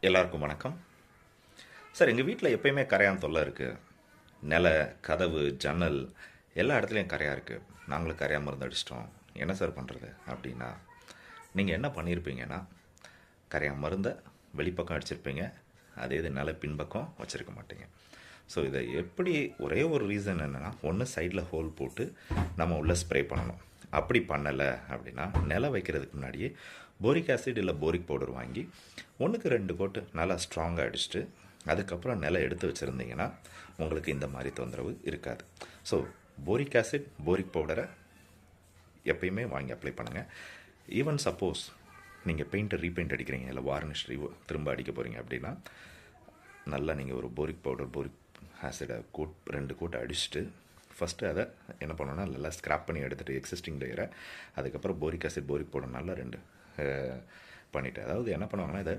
எல்லாருக்கும் வணக்கம். சார், எங்கள் வீட்டில் எப்பயுமே கரையான் தொல்லை இருக்குது. நிலை, கதவு, ஜன்னல் எல்லா இடத்துலையும் கரையாக இருக்குது. நாங்களும் கரையான் மருந்து அடிச்சிட்டோம். என்ன சார் பண்ணுறது அப்படின்னா, நீங்கள் என்ன பண்ணியிருப்பீங்கன்னா, கரையான் மருந்தை வெளிப்பக்கம் அடிச்சிருப்பீங்க. அதே இது நிலை பின்பக்கம் வச்சுருக்க மாட்டீங்க. ஸோ இதை எப்படி, ஒரே ஒரு ரீசன் என்னென்னா, ஒன்று சைடில் ஹோல் போட்டு நம்ம உள்ளே ஸ்ப்ரே பண்ணணும். அப்படி பண்ணலை அப்படின்னா, நிலை வைக்கிறதுக்கு முன்னாடியே போரிக் ஆசிட் இல்லை போரிக் பவுடர் வாங்கி 1க்கு 2 கோட்டு நல்லா ஸ்ட்ராங்காக அடிச்சுட்டு அதுக்கப்புறம் நிலை எடுத்து வச்சுருந்தீங்கன்னா உங்களுக்கு இந்த மாதிரி தொந்தரவு இருக்காது. ஸோ போரிக் ஆசிட், போரிக் பவுடரை எப்பயுமே வாங்கி அப்ளை பண்ணுங்கள். ஈவன் சப்போஸ் நீங்கள் பெயிண்ட்டை ரீபெயிண்ட் அடிக்கிறீங்க, இல்லை வார்னிஷ் திரும்ப அடிக்க போகிறீங்க அப்படின்னா, நல்லா நீங்கள் ஒரு போரிக் பவுடர், போரிக் ஆசிடை 2 கோட்டை அடிச்சுட்டு ஃபஸ்ட்டு அதை என்ன பண்ணணும்னா நல்லா ஸ்க்ராப் பண்ணி எடுத்துகிட்டு எக்ஸிஸ்டிங் லேயரை, அதுக்கப்புறம் போரிக் ஆசிட், போரிக் பவுடர் நல்லா 2 பண்ணிவிட்டு, அதாவது என்ன பண்ணுவாங்கன்னா, இதை